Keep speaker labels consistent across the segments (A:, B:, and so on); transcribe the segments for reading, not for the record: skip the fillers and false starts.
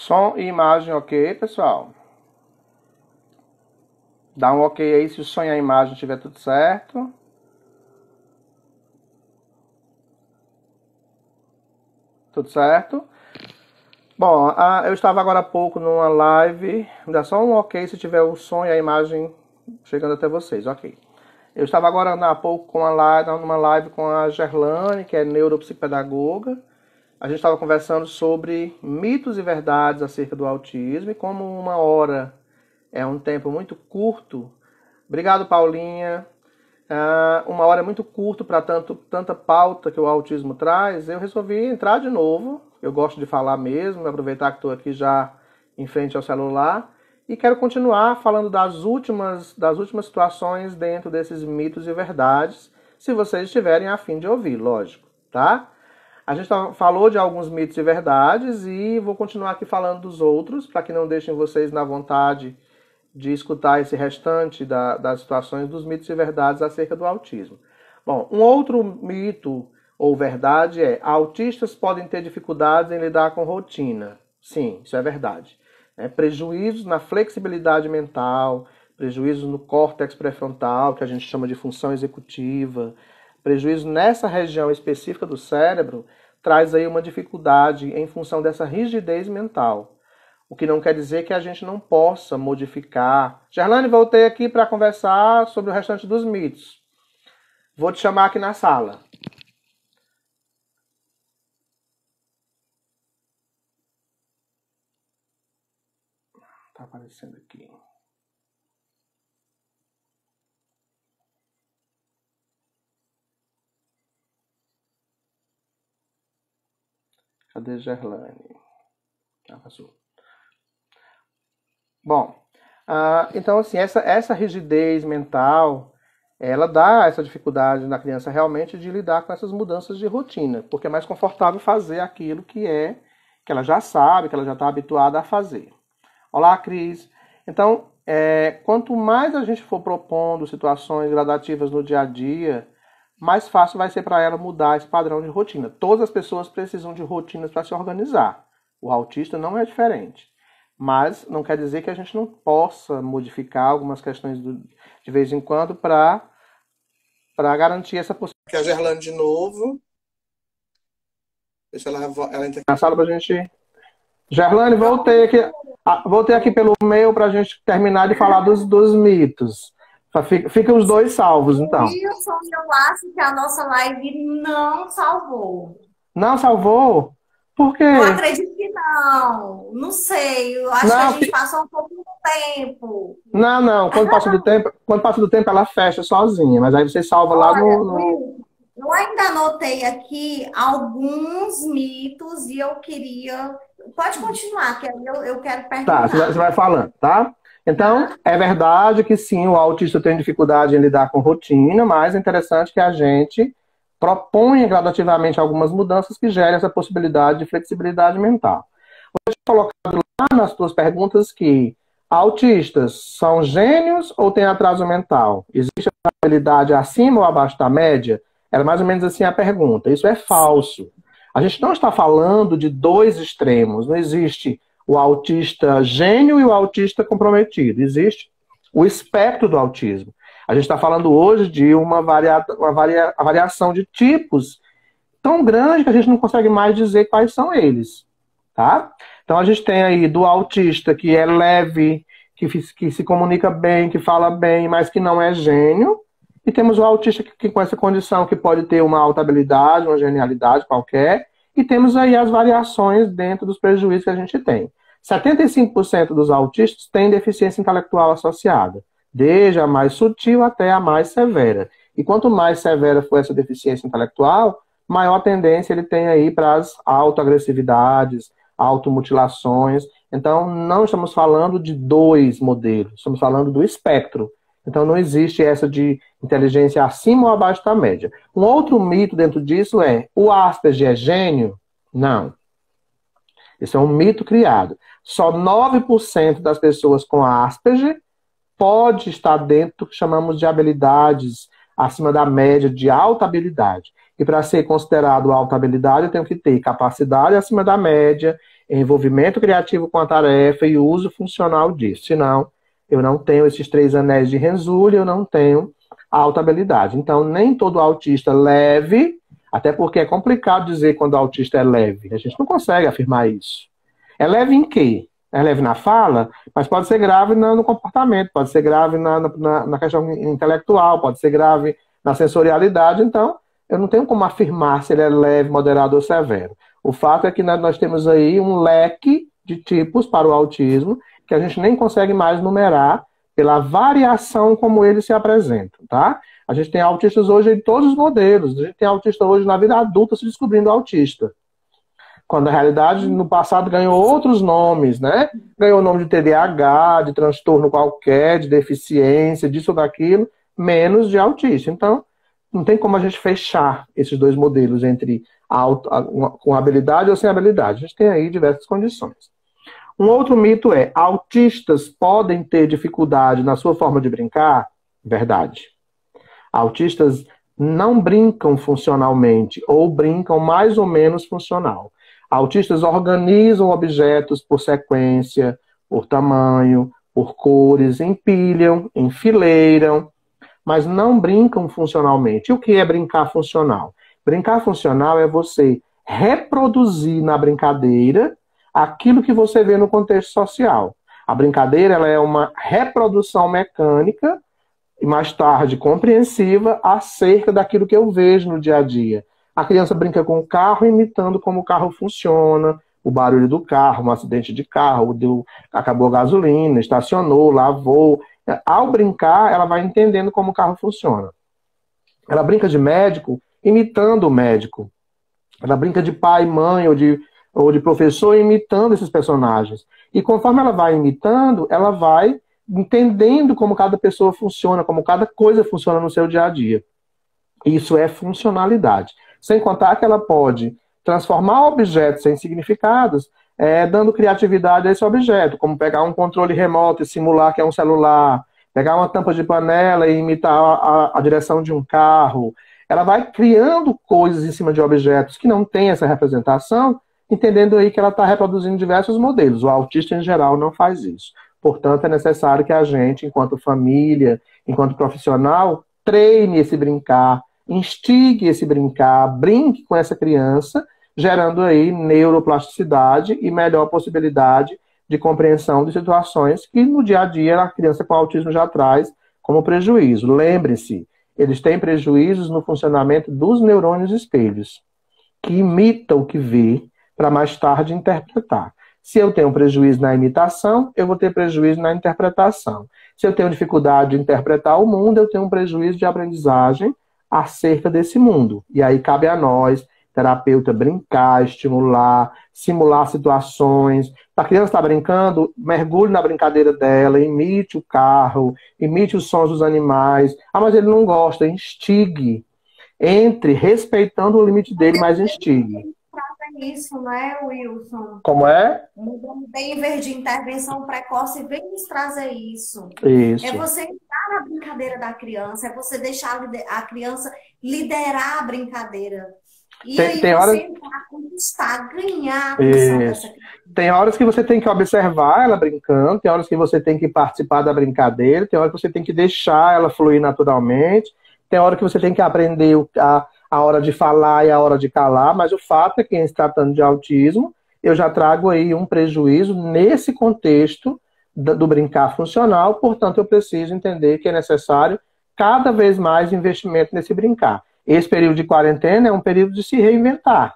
A: Som e imagem ok, pessoal? Dá um ok aí se o som e a imagem estiver tudo certo. Tudo certo? Bom, eu estava agora há pouco numa live. Dá só um ok se tiver o som e a imagem chegando até vocês, ok. Eu estava agora há pouco numa live com a Gerlane, que é neuropsicopedagoga. A gente estava conversando sobre mitos e verdades acerca do autismo e como uma hora é um tempo muito curto. Obrigado, Paulinha. Uma hora é muito curto para tanta pauta que o autismo traz. Eu resolvi entrar de novo. Eu gosto de falar mesmo, aproveitar que estou aqui já em frente ao celular. E quero continuar falando das últimas situações dentro desses mitos e verdades, se vocês estiverem a fim de ouvir, lógico, tá? A gente falou de alguns mitos e verdades e vou continuar aqui falando dos outros, para que não deixem vocês na vontade de escutar esse restante das situações dos mitos e verdades acerca do autismo. Bom, um outro mito ou verdade é: autistas podem ter dificuldades em lidar com rotina. Sim, isso é verdade. Prejuízos na flexibilidade mental, prejuízos no córtex pré-frontal, que a gente chama de função executiva, prejuízo nessa região específica do cérebro, traz aí uma dificuldade em função dessa rigidez mental. O que não quer dizer que a gente não possa modificar. Gerlane, voltei aqui para conversar sobre o restante dos mitos. Vou te chamar aqui na sala. Tá aparecendo aqui. Cadê Gerlane? Passou. Bom, então assim, essa rigidez mental, ela dá essa dificuldade na criança realmente de lidar com essas mudanças de rotina, porque é mais confortável fazer aquilo que ela já sabe, que ela já está habituada a fazer. Olá, Cris. Então, quanto mais a gente for propondo situações gradativas no dia a dia, mais fácil vai ser para ela mudar esse padrão de rotina. Todas as pessoas precisam de rotinas para se organizar. O autista não é diferente. Mas não quer dizer que a gente não possa modificar algumas questões de vez em quando para garantir essa possibilidade. Aqui a Gerlane de novo. Deixa ela entra aqui na sala para a gente... Gerlane, voltei aqui pelo e-mail para a gente terminar de falar dos mitos. Fiquem os dois salvos, então.
B: Wilson, eu acho que a nossa live não salvou.
A: Não salvou? Por quê?
B: Eu acredito que não. Não sei. Eu acho que a gente passou um pouco do tempo.
A: Não. Quando passa do tempo, ela fecha sozinha. Mas aí você salva lá no...
B: Eu ainda anotei aqui alguns mitos e eu queria... Pode continuar, que eu quero perguntar.
A: Tá, você vai falando, tá? Então, é verdade que sim, o autista tem dificuldade em lidar com rotina, mas é interessante que a gente proponha gradativamente algumas mudanças que gerem essa possibilidade de flexibilidade mental. Vou te colocar lá nas tuas perguntas que autistas são gênios ou têm atraso mental? Existe a habilidade acima ou abaixo da média? Era mais ou menos assim a pergunta. Isso é falso. A gente não está falando de dois extremos. Não existe o autista gênio e o autista comprometido. Existe o espectro do autismo. A gente está falando hoje de uma variação de tipos tão grande que a gente não consegue mais dizer quais são eles. Tá? Então a gente tem aí do autista que é leve, que se comunica bem, que fala bem, mas que não é gênio. E temos o autista que com essa condição que pode ter uma alta habilidade, uma genialidade qualquer. E temos aí as variações dentro dos prejuízos que a gente tem. 75% dos autistas têm deficiência intelectual associada, desde a mais sutil até a mais severa. E quanto mais severa for essa deficiência intelectual, maior tendência ele tem aí para as autoagressividades, automutilações. Então, não estamos falando de dois modelos, estamos falando do espectro. Então, não existe essa de inteligência acima ou abaixo da média. Um outro mito dentro disso é: o Asperger é gênio? Não. Isso é um mito criado. Só 9% das pessoas com Asperger pode estar dentro do que chamamos de habilidades acima da média, de alta habilidade. E para ser considerado alta habilidade, eu tenho que ter capacidade acima da média, envolvimento criativo com a tarefa e uso funcional disso. Senão, eu não tenho esses 3 anéis de Renzulli, eu não tenho alta habilidade. Então, nem todo autista leve, até porque é complicado dizer quando o autista é leve. A gente não consegue afirmar isso. É leve em quê? É leve na fala, mas pode ser grave no comportamento, pode ser grave na questão intelectual, pode ser grave na sensorialidade. Então, eu não tenho como afirmar se ele é leve, moderado ou severo. O fato é que nós temos aí um leque de tipos para o autismo que a gente nem consegue mais numerar pela variação como eles se apresentam, tá? A gente tem autistas hoje de todos os modelos. A gente tem autista hoje na vida adulta se descobrindo autista. Quando a realidade no passado ganhou outros nomes, né? Ganhou o nome de TDAH, de transtorno qualquer, de deficiência, disso ou daquilo, menos de autista. Então, não tem como a gente fechar esses 2 modelos entre com habilidade ou sem habilidade. A gente tem aí diversas condições. Um outro mito é: autistas podem ter dificuldade na sua forma de brincar? Verdade. Autistas não brincam funcionalmente ou brincam mais ou menos funcional. Autistas organizam objetos por sequência, por tamanho, por cores, empilham, enfileiram, mas não brincam funcionalmente. E o que é brincar funcional? Brincar funcional é você reproduzir na brincadeira aquilo que você vê no contexto social. A brincadeira ela é uma reprodução mecânica e mais tarde compreensiva acerca daquilo que eu vejo no dia a dia. A criança brinca com o carro imitando como o carro funciona, o barulho do carro, um acidente de carro, acabou a gasolina, estacionou, lavou. Ao brincar, ela vai entendendo como o carro funciona. Ela brinca de médico imitando o médico. Ela brinca de pai, mãe ou de professor imitando esses personagens. E conforme ela vai imitando, ela vai entendendo como cada pessoa funciona, como cada coisa funciona no seu dia a dia. Isso é funcionalidade. Sem contar que ela pode transformar objetos em significados, dando criatividade a esse objeto, como pegar um controle remoto e simular que é um celular, pegar uma tampa de panela e imitar a direção de um carro. Ela vai criando coisas em cima de objetos que não têm essa representação, entendendo aí que ela está reproduzindo diversos modelos. O autista, em geral, não faz isso. Portanto, é necessário que a gente, enquanto família, enquanto profissional, treine esse brincar, instigue esse brincar, brinque com essa criança, gerando aí neuroplasticidade e melhor possibilidade de compreensão de situações que no dia a dia a criança com autismo já traz como prejuízo. Lembre-se, eles têm prejuízos no funcionamento dos neurônios espelhos, que imitam o que vê para mais tarde interpretar. Se eu tenho prejuízo na imitação, eu vou ter prejuízo na interpretação. Se eu tenho dificuldade de interpretar o mundo, eu tenho um prejuízo de aprendizagem acerca desse mundo. E aí cabe a nós, terapeuta, brincar, estimular, simular situações. A criança está brincando, mergulhe na brincadeira dela, imite o carro, imite os sons dos animais. Ah, mas ele não gosta, instigue. Entre respeitando o limite dele, mas instigue.
B: Isso, né, Wilson?
A: Como é?
B: Em vez de intervenção precoce, vem nos trazer isso.
A: Isso.
B: É você entrar na brincadeira da criança, é você deixar a criança liderar a brincadeira. E aí
A: tem
B: você
A: horas...
B: entrar, conquistar, ganhar a atenção dessa criança.
A: Tem horas que você tem que observar ela brincando, tem horas que você tem que participar da brincadeira, tem horas que você tem que deixar ela fluir naturalmente, tem hora que você tem que aprender a hora de falar e a hora de calar, mas o fato é que, em se tratando de autismo, eu já trago aí um prejuízo nesse contexto do brincar funcional, portanto eu preciso entender que é necessário cada vez mais investimento nesse brincar. Esse período de quarentena é um período de se reinventar,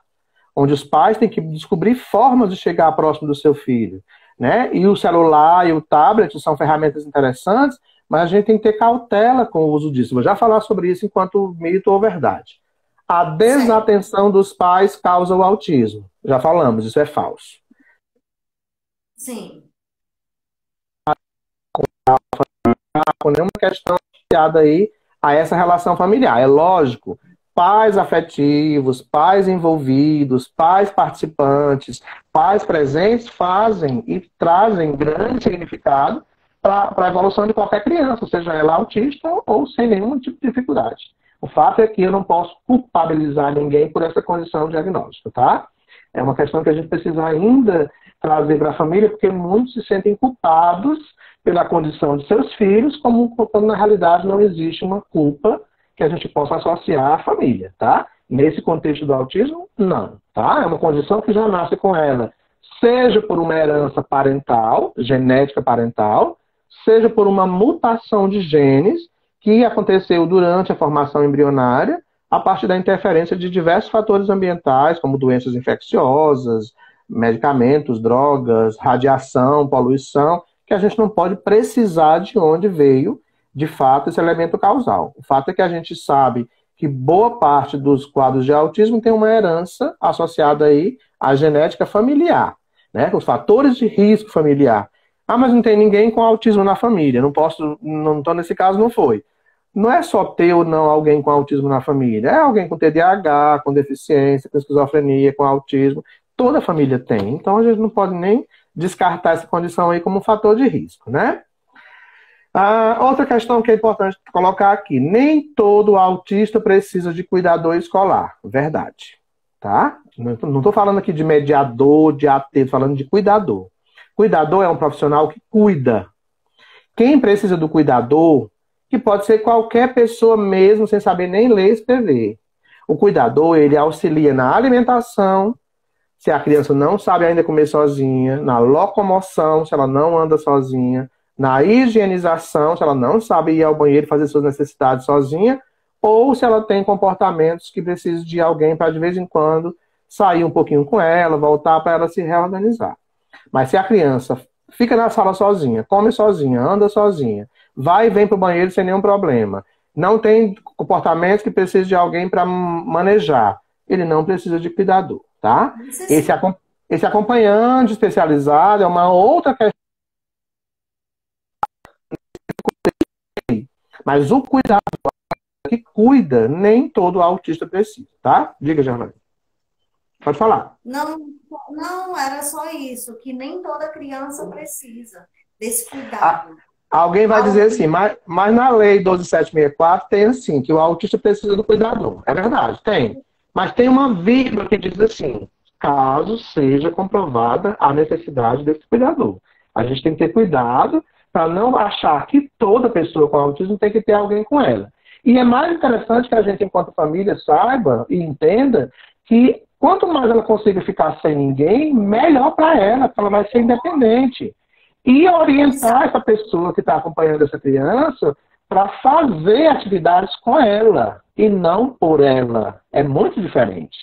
A: onde os pais têm que descobrir formas de chegar próximo do seu filho, né? E o celular e o tablet são ferramentas interessantes, mas a gente tem que ter cautela com o uso disso. Vou já falar sobre isso enquanto mito ou verdade. A desatenção dos pais causa o autismo. Já falamos, isso é falso.
B: Sim.
A: Com nenhuma questão associada aí a essa relação familiar. É lógico, pais afetivos, pais envolvidos, pais participantes, pais presentes fazem e trazem grande significado para a evolução de qualquer criança, seja ela autista ou sem nenhum tipo de dificuldade. O fato é que eu não posso culpabilizar ninguém por essa condição diagnóstica, tá? É uma questão que a gente precisa ainda trazer para a família, porque muitos se sentem culpados pela condição de seus filhos, quando na realidade não existe uma culpa que a gente possa associar à família, tá? Nesse contexto do autismo, não, tá? É uma condição que já nasce com ela, seja por uma herança parental, genética parental, seja por uma mutação de genes que aconteceu durante a formação embrionária, a partir da interferência de diversos fatores ambientais, como doenças infecciosas, medicamentos, drogas, radiação, poluição, que a gente não pode precisar de onde veio, de fato, esse elemento causal. O fato é que a gente sabe que boa parte dos quadros de autismo tem uma herança associada aí à genética familiar, né? Os fatores de risco familiar. Ah, mas não tem ninguém com autismo na família, não estou nesse caso, não foi. Não é só ter ou não alguém com autismo na família, é alguém com TDAH, com deficiência, com esquizofrenia, com autismo, toda a família tem. Então a gente não pode nem descartar essa condição aí como um fator de risco, né? Outra questão que é importante colocar aqui, nem todo autista precisa de cuidador escolar, verdade, tá? Não estou falando aqui de mediador, de AT, estou falando de cuidador. Cuidador é um profissional que cuida. Quem precisa do cuidador, que pode ser qualquer pessoa mesmo, sem saber nem ler e escrever. O cuidador, ele auxilia na alimentação, se a criança não sabe ainda comer sozinha, na locomoção, se ela não anda sozinha, na higienização, se ela não sabe ir ao banheiro e fazer suas necessidades sozinha, ou se ela tem comportamentos que precisam de alguém para, de vez em quando, sair um pouquinho com ela, voltar para ela se reorganizar. Mas se a criança fica na sala sozinha, come sozinha, anda sozinha, vai e vem para o banheiro sem nenhum problema, não tem comportamentos que precisa de alguém para manejar, ele não precisa de cuidador, tá? Esse acompanhante especializado é uma outra questão. Mas o cuidador que cuida, nem todo autista precisa, tá? Diga, Gerlane. Pode falar.
B: Não, não, era só isso, que nem toda criança precisa desse cuidado.
A: Alguém vai dizer assim, mas na lei 12.764 tem assim, que o autista precisa do cuidador. É verdade, tem. Mas tem uma vírgula que diz assim, caso seja comprovada a necessidade desse cuidador. A gente tem que ter cuidado para não achar que toda pessoa com autismo tem que ter alguém com ela. E é mais interessante que a gente, enquanto família, saiba e entenda que quanto mais ela consiga ficar sem ninguém, melhor para ela, porque ela vai ser independente. E orientar essa pessoa que está acompanhando essa criança para fazer atividades com ela e não por ela. É muito diferente.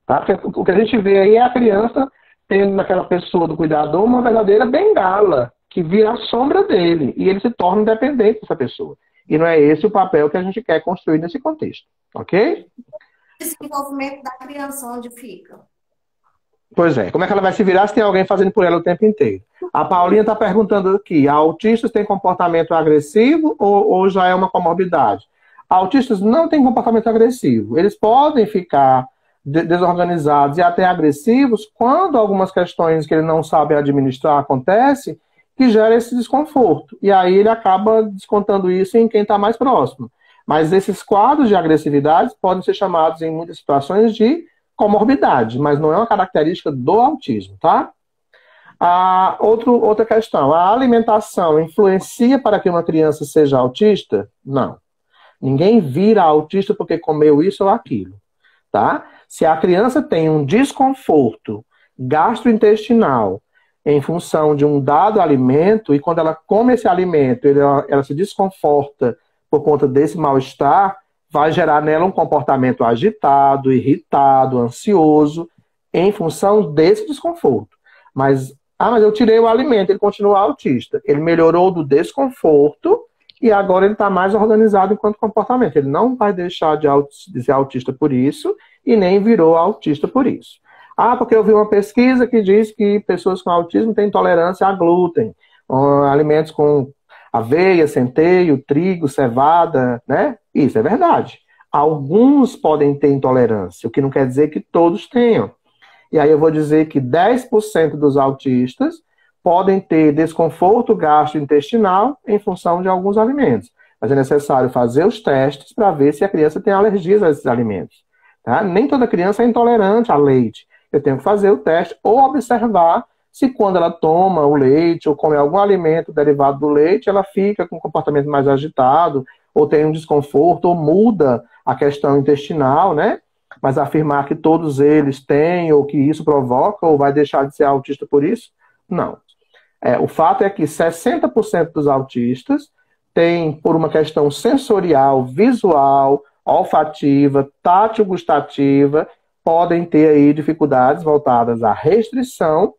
A: Tá? Porque o que a gente vê aí é a criança tendo naquela pessoa do cuidador uma verdadeira bengala, que vira a sombra dele, e ele se torna independente dessa pessoa. E não é esse o papel que a gente quer construir nesse contexto, ok?
B: O desenvolvimento da criança, onde fica?
A: Pois é, como é que ela vai se virar se tem alguém fazendo por ela o tempo inteiro? A Paulinha está perguntando aqui, autistas têm comportamento agressivo ou já é uma comorbidade? Autistas não têm comportamento agressivo, eles podem ficar desorganizados e até agressivos quando algumas questões que ele não sabe administrar acontecem, que gera esse desconforto. E aí ele acaba descontando isso em quem está mais próximo. Mas esses quadros de agressividade podem ser chamados, em muitas situações, de comorbidade, mas não é uma característica do autismo, tá? Outra questão, a alimentação influencia para que uma criança seja autista? Não. Ninguém vira autista porque comeu isso ou aquilo, tá? Se a criança tem um desconforto gastrointestinal em função de um dado alimento, e quando ela come esse alimento, ela se desconforta por conta desse mal-estar, vai gerar nela um comportamento agitado, irritado, ansioso, em função desse desconforto. Mas eu tirei o alimento, ele continua autista. Ele melhorou do desconforto e agora ele está mais organizado enquanto comportamento. Ele não vai deixar de ser autista por isso e nem virou autista por isso. Porque eu vi uma pesquisa que diz que pessoas com autismo têm intolerância a glúten, alimentos com aveia, centeio, trigo, cevada, né? Isso é verdade. Alguns podem ter intolerância, o que não quer dizer que todos tenham. E aí eu vou dizer que 10% dos autistas podem ter desconforto gastrointestinal em função de alguns alimentos. Mas é necessário fazer os testes para ver se a criança tem alergias a esses alimentos. Tá? Nem toda criança é intolerante a leite. Eu tenho que fazer o teste ou observar se quando ela toma o leite ou come algum alimento derivado do leite, ela fica com um comportamento mais agitado, ou tem um desconforto, ou muda a questão intestinal, né? Mas afirmar que todos eles têm, ou que isso provoca, ou vai deixar de ser autista por isso, não. O fato é que 60% dos autistas têm, por uma questão sensorial, visual, olfativa, tátil-gustativa, podem ter aí dificuldades voltadas à restrição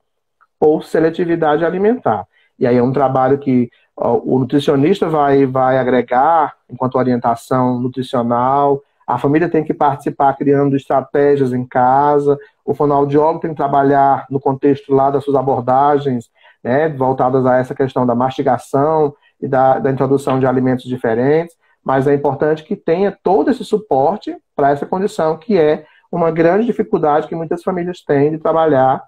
A: ou seletividade alimentar. E aí é um trabalho que o nutricionista vai agregar enquanto orientação nutricional, a família tem que participar criando estratégias em casa, o fonoaudiólogo tem que trabalhar no contexto lá das suas abordagens, né, voltadas a essa questão da mastigação e da introdução de alimentos diferentes, mas é importante que tenha todo esse suporte para essa condição, que é uma grande dificuldade que muitas famílias têm de trabalhar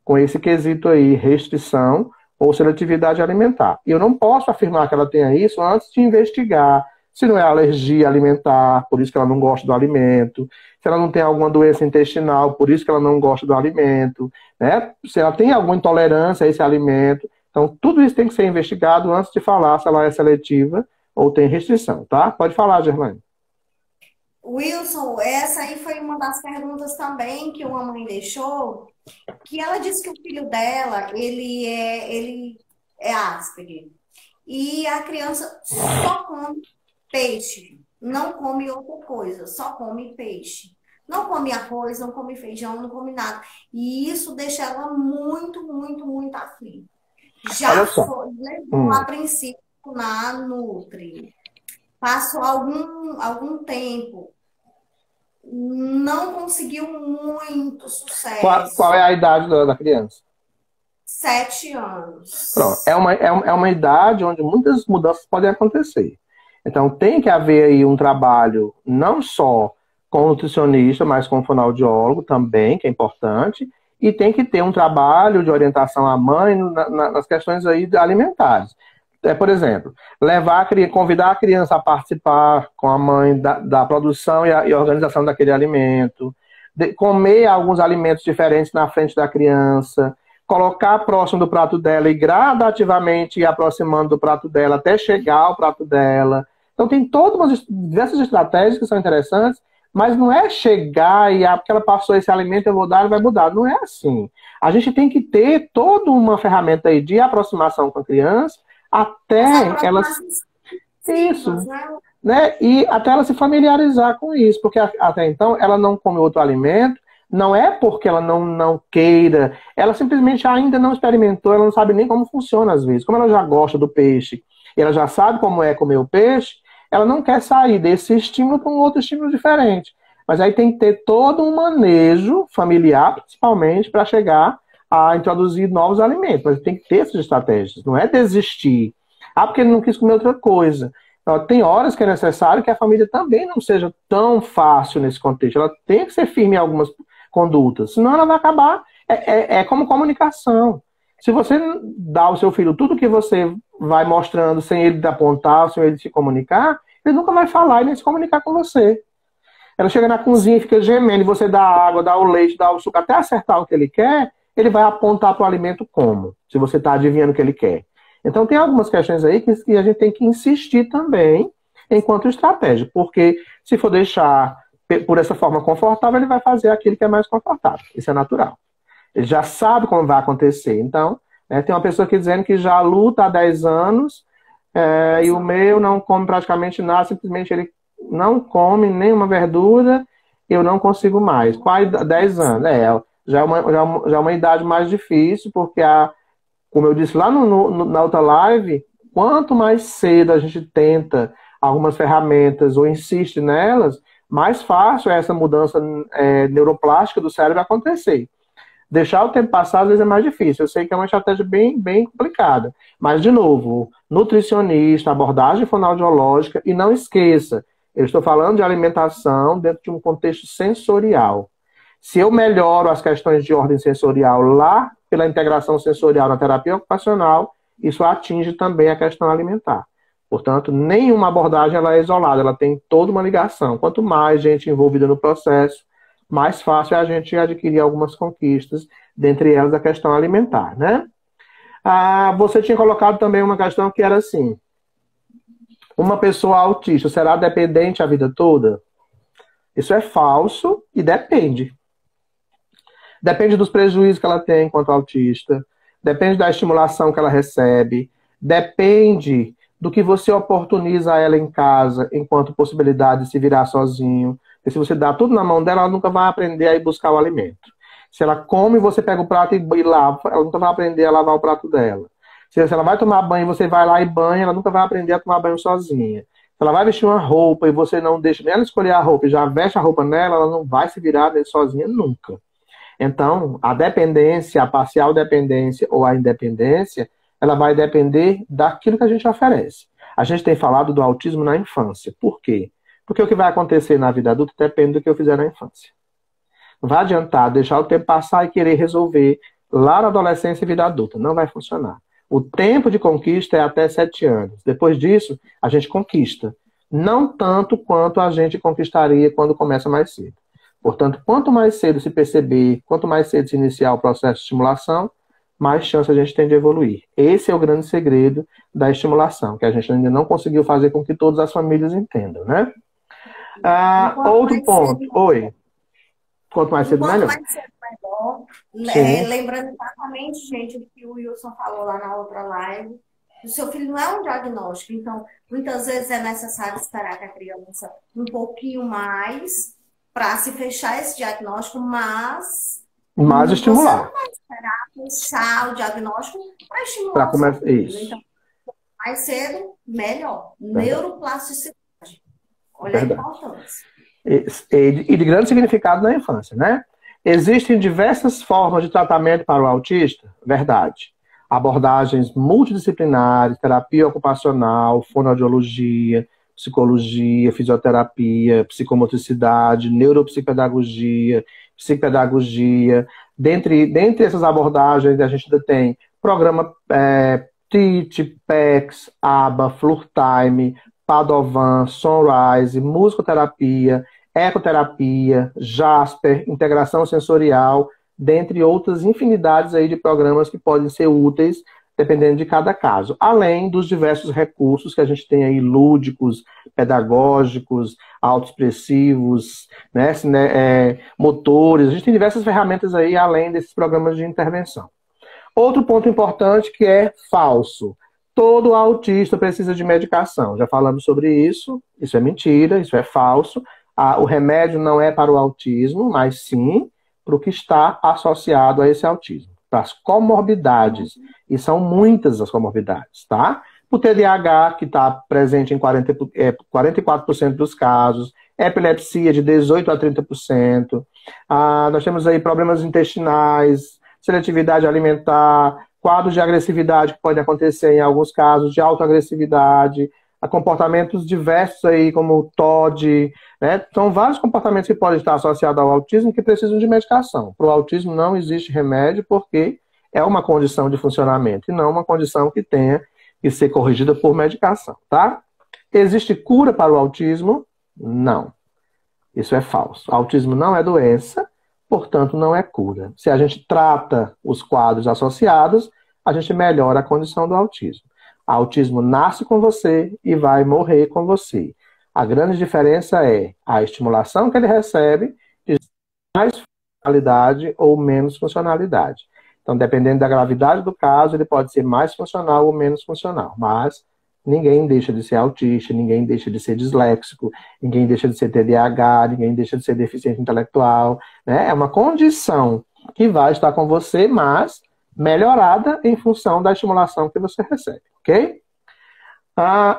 A: com esse quesito aí, restrição ou seletividade alimentar. E eu não posso afirmar que ela tenha isso antes de investigar se não é alergia alimentar, por isso que ela não gosta do alimento, se ela não tem alguma doença intestinal, por isso que ela não gosta do alimento, né? Se ela tem alguma intolerância a esse alimento. Então, tudo isso tem que ser investigado antes de falar se ela é seletiva ou tem restrição, tá? Pode falar, Gerlane.
B: Wilson, essa aí foi uma das perguntas também que uma mãe deixou, que ela disse que o filho dela, ele é Asperger. E a criança só come peixe, não come outra coisa, só come peixe. Não come arroz, não come feijão, não come nada. E isso deixa ela muito, muito, muito aflita. Já foi, levou a princípio na Nutri. Passou algum tempo. Não conseguiu muito sucesso.
A: Qual é a idade da criança?
B: 7 anos.
A: Pronto. É uma idade onde muitas mudanças podem acontecer. Então, tem que haver aí um trabalho não só com o nutricionista, mas com o fonoaudiólogo também, que é importante, e tem que ter um trabalho de orientação à mãe nas questões aí alimentares. Por exemplo, convidar a criança a participar com a mãe da produção e organização daquele alimento, comer alguns alimentos diferentes na frente da criança, colocar próximo do prato dela e gradativamente ir aproximando do prato dela até chegar ao prato dela. Então tem todas diversas estratégias que são interessantes, mas não é chegar e porque ela passou esse alimento, eu vou dar, ela vai mudar. Não é assim. A gente tem que ter toda uma ferramenta aí de aproximação com a criança até ela... Isso, né? E até ela se familiarizar com isso, porque até então ela não come outro alimento, não é porque ela não queira, ela simplesmente ainda não experimentou, ela não sabe nem como funciona às vezes. Como ela já gosta do peixe, e ela já sabe como é comer o peixe, ela não quer sair desse estímulo para um outro estímulo diferente. Mas aí tem que ter todo um manejo familiar, principalmente, para chegar a introduzir novos alimentos. Mas tem que ter essas estratégias, não é desistir. Porque ele não quis comer outra coisa. Então, tem horas que é necessário que a família também não seja tão fácil nesse contexto. Ela tem que ser firme em algumas condutas, senão ela vai acabar... É como comunicação. Se você dá ao seu filho tudo que você vai mostrando sem ele apontar, sem ele se comunicar, ele nunca vai falar e nem se comunicar com você. Ela chega na cozinha e fica gemendo, e você dá a água, dá o leite, dá o suco, até acertar o que ele quer, ele vai apontar para o alimento como, se você está adivinhando o que ele quer. Então tem algumas questões aí que a gente tem que insistir também enquanto estratégia, porque se for deixar por essa forma confortável, ele vai fazer aquilo que é mais confortável. Isso é natural. Ele já sabe como vai acontecer. Então, tem uma pessoa aqui dizendo que já luta há 10 anos e o meu não come praticamente nada, simplesmente ele não come nenhuma verdura, eu não consigo mais. Quase 10 anos. Já é uma idade mais difícil, porque, como eu disse lá na outra live, quanto mais cedo a gente tenta algumas ferramentas ou insiste nelas, mais fácil é essa mudança neuroplástica do cérebro acontecer. Deixar o tempo passar, às vezes, é mais difícil. Eu sei que é uma estratégia bem, bem complicada. Mas, de novo, nutricionista, abordagem fonoaudiológica, e não esqueça, eu estou falando de alimentação dentro de um contexto sensorial. Se eu melhoro as questões de ordem sensorial lá, pela integração sensorial na terapia ocupacional, isso atinge também a questão alimentar. Portanto, nenhuma abordagem ela é isolada, ela tem toda uma ligação. Quanto mais gente envolvida no processo, mais fácil é a gente adquirir algumas conquistas, dentre elas a questão alimentar, né? Você tinha colocado também uma questão que era assim: uma pessoa autista será dependente a vida toda? Isso é falso e depende. Depende dos prejuízos que ela tem enquanto autista, depende da estimulação que ela recebe, depende do que você oportuniza a ela em casa enquanto possibilidade de se virar sozinho. Porque se você dá tudo na mão dela, ela nunca vai aprender a ir buscar o alimento. Se ela come, você pega o prato e lava, ela nunca vai aprender a lavar o prato dela. Se ela vai tomar banho, você vai lá e banha, ela nunca vai aprender a tomar banho sozinha. Se ela vai vestir uma roupa e você não deixa nem ela escolher a roupa e já veste a roupa nela, ela não vai se virar sozinha nunca. Então, a dependência, a parcial dependência ou a independência, ela vai depender daquilo que a gente oferece. A gente tem falado do autismo na infância. Por quê? Porque o que vai acontecer na vida adulta depende do que eu fizer na infância. Não vai adiantar deixar o tempo passar e querer resolver lá na adolescência e vida adulta. Não vai funcionar. O tempo de conquista é até 7 anos. Depois disso, a gente conquista. Não tanto quanto a gente conquistaria quando começa mais cedo. Portanto, quanto mais cedo se perceber, quanto mais cedo se iniciar o processo de estimulação, mais chance a gente tem de evoluir. Esse é o grande segredo da estimulação, que a gente ainda não conseguiu fazer com que todas as famílias entendam, né? Outro ponto. Oi. Quanto mais cedo, melhor.
B: Quanto mais cedo, melhor. Lembrando exatamente, gente, o que o Wilson falou lá na outra live. O seu filho não é um diagnóstico, então, muitas vezes é necessário esperar que a criança um pouquinho mais para se fechar esse diagnóstico, mas
A: estimular.
B: Você não vai esperar fechar o diagnóstico para estimular
A: para começar isso.
B: Então, mais cedo, melhor. Neuroplasticidade. Olha a importância.
A: E de grande significado na infância, né? Existem diversas formas de tratamento para o autista? Verdade. Abordagens multidisciplinares, terapia ocupacional, fonoaudiologia, psicologia, fisioterapia, psicomotricidade, neuropsicopedagogia, psicopedagogia. Dentre essas abordagens, a gente ainda tem programa TIT, PECS, ABA, Flurtime, Padovan, Sunrise, musicoterapia, ecoterapia, Jasper, integração sensorial, dentre outras infinidades aí de programas que podem ser úteis dependendo de cada caso. Além dos diversos recursos que a gente tem aí, lúdicos, pedagógicos, autoexpressivos, né, motores. A gente tem diversas ferramentas aí além desses programas de intervenção. Outro ponto importante que é falso. Todo autista precisa de medicação. Já falamos sobre isso. Isso é mentira, isso é falso. O remédio não é para o autismo, mas sim para o que está associado a esse autismo. Para as comorbidades. E são muitas as comorbidades, tá? O TDAH, que está presente em 44% dos casos. Epilepsia de 18% a 30%. Nós temos aí problemas intestinais, seletividade alimentar, quadros de agressividade que pode acontecer em alguns casos, de autoagressividade, comportamentos diversos aí, como o TOD, né? São vários comportamentos que podem estar associados ao autismo que precisam de medicação. Para o autismo não existe remédio porque é uma condição de funcionamento e não uma condição que tenha que ser corrigida por medicação, tá? Existe cura para o autismo? Não. Isso é falso. O autismo não é doença, portanto não é cura. Se a gente trata os quadros associados, a gente melhora a condição do autismo. O autismo nasce com você e vai morrer com você. A grande diferença é a estimulação que ele recebe de mais funcionalidade ou menos funcionalidade. Então, dependendo da gravidade do caso, ele pode ser mais funcional ou menos funcional. Mas ninguém deixa de ser autista, ninguém deixa de ser disléxico, ninguém deixa de ser TDAH, ninguém deixa de ser deficiente intelectual, né? É uma condição que vai estar com você, mas melhorada em função da estimulação que você recebe, ok?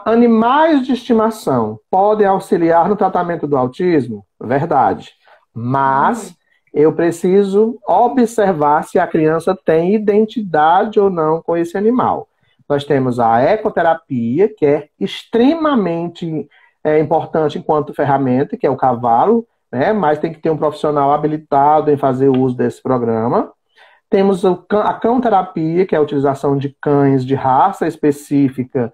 A: Animais de estimação podem auxiliar no tratamento do autismo? Verdade. Mas eu preciso observar se a criança tem identidade ou não com esse animal. Nós temos a ecoterapia, que é extremamente importante enquanto ferramenta, que é o cavalo, né? Mas tem que ter um profissional habilitado em fazer uso desse programa. Temos a cão-terapia, que é a utilização de cães de raça específica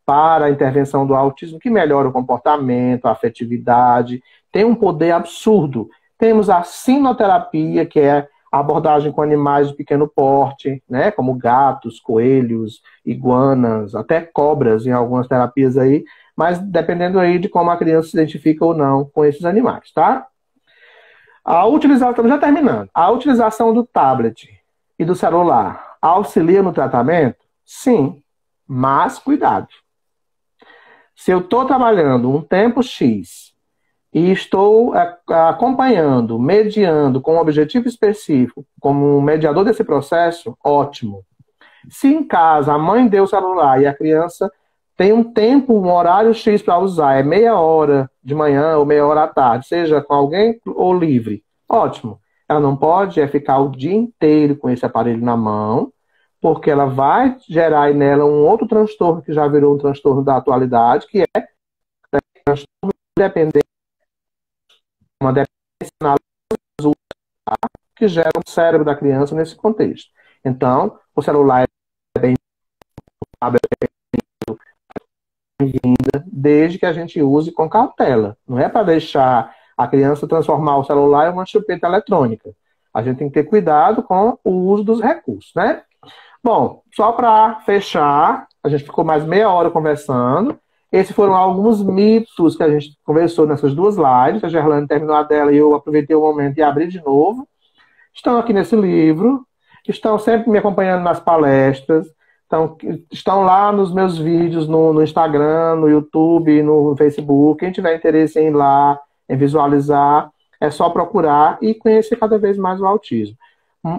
A: para a intervenção do autismo, que melhora o comportamento, a afetividade, tem um poder absurdo Temos a sinoterapia, que é a abordagem com animais de pequeno porte, né, como gatos, coelhos, iguanas, até cobras em algumas terapias aí, mas dependendo aí de como a criança se identifica ou não com esses animais, tá? A utilização, estamos já terminando. A utilização do tablet e do celular auxilia no tratamento? Sim, mas cuidado. Se eu estou trabalhando um tempo X e estou acompanhando, mediando com um objetivo específico, como um mediador desse processo, ótimo. Se em casa a mãe deu o celular e a criança tem um tempo, um horário X para usar, é meia hora de manhã ou meia hora à tarde, seja com alguém ou livre, ótimo. Ela não pode ficar o dia inteiro com esse aparelho na mão, porque ela vai gerar aí nela um outro transtorno que já virou um transtorno da atualidade, que é transtorno dependente, uma dependência na luz, que gera o cérebro da criança nesse contexto. Então, o celular é bem-vinda, desde que a gente use com cautela. Não é para deixar a criança transformar o celular em uma chupeta eletrônica. A gente tem que ter cuidado com o uso dos recursos, né? Bom, só para fechar, a gente ficou mais meia hora conversando. Esses foram alguns mitos que a gente conversou nessas duas lives. A Gerlane terminou a dela e eu aproveitei o momento e abri de novo. Estão aqui nesse livro, estão sempre me acompanhando nas palestras, estão lá nos meus vídeos no Instagram, no YouTube, no Facebook. Quem tiver interesse em ir lá, em visualizar, é só procurar e conhecer cada vez mais o autismo.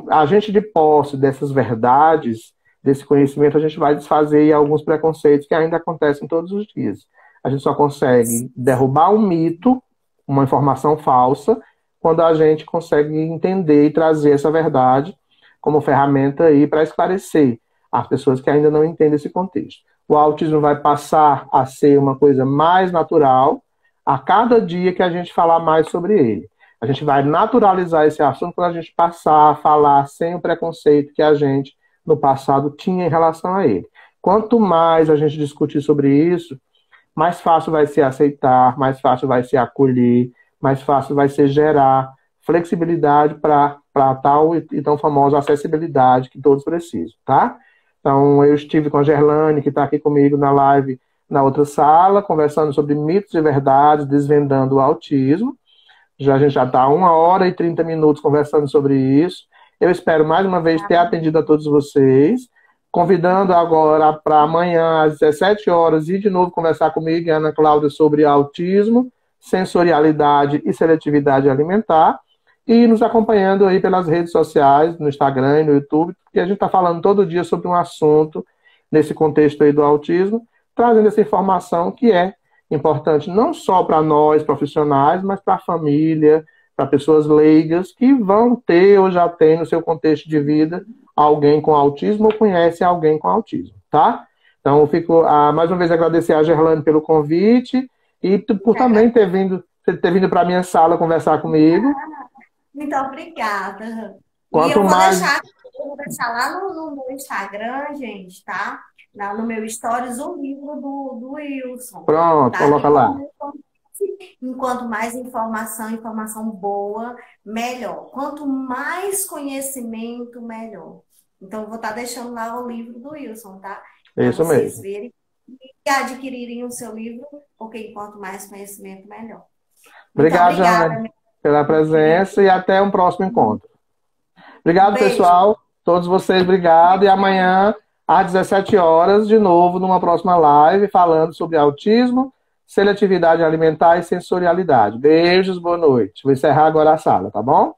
A: A gente, de posse dessas verdades, desse conhecimento, a gente vai desfazer alguns preconceitos que ainda acontecem todos os dias. A gente só consegue derrubar um mito, uma informação falsa, quando a gente consegue entender e trazer essa verdade como ferramenta aí para esclarecer as pessoas que ainda não entendem esse contexto. O autismo vai passar a ser uma coisa mais natural a cada dia que a gente falar mais sobre ele. A gente vai naturalizar esse assunto quando a gente passar a falar sem o preconceito que a gente, no passado, tinha em relação a ele. Quanto mais a gente discutir sobre isso, mais fácil vai ser aceitar, mais fácil vai ser acolher, mais fácil vai ser gerar flexibilidade para tal e tão famosa acessibilidade que todos precisam, tá? Então, eu estive com a Gerlane, que está aqui comigo na live, na outra sala, conversando sobre mitos e verdades, desvendando o autismo. A gente já está 1 hora e 30 minutos conversando sobre isso. Eu espero mais uma vez ter atendido a todos vocês. Convidando agora para amanhã, às 17 horas, ir de novo conversar comigo e a Ana Cláudia sobre autismo, sensorialidade e seletividade alimentar. E nos acompanhando aí pelas redes sociais, no Instagram e no YouTube, porque a gente está falando todo dia sobre um assunto nesse contexto aí do autismo, trazendo essa informação que é importante não só para nós profissionais, mas para a família, para pessoas leigas que vão ter ou já têm no seu contexto de vida alguém com autismo ou conhecem alguém com autismo, tá? Então, eu fico mais uma vez agradecer a Gerlane pelo convite e por também ter vindo para a minha sala conversar comigo.
B: Muito obrigada.
A: Quanto
B: e eu
A: mais...
B: vou deixar lá no Instagram, gente, tá? No meu Stories, o livro do Wilson.
A: Pronto,
B: tá?
A: coloca lá.
B: Enquanto mais informação boa, melhor. Quanto mais conhecimento, melhor. Então, eu vou estar deixando lá o livro do Wilson, tá? Para
A: Isso
B: vocês
A: mesmo.
B: verem e adquirirem o seu livro, porque quanto mais conhecimento, melhor.
A: Obrigado, Jana, pela presença e até um próximo encontro. Obrigado, pessoal. Todos vocês, obrigado. E amanhã, às 17 horas, de novo, numa próxima live, falando sobre autismo, seletividade alimentar e sensorialidade. Beijos, boa noite. Vou encerrar agora a sala, tá bom?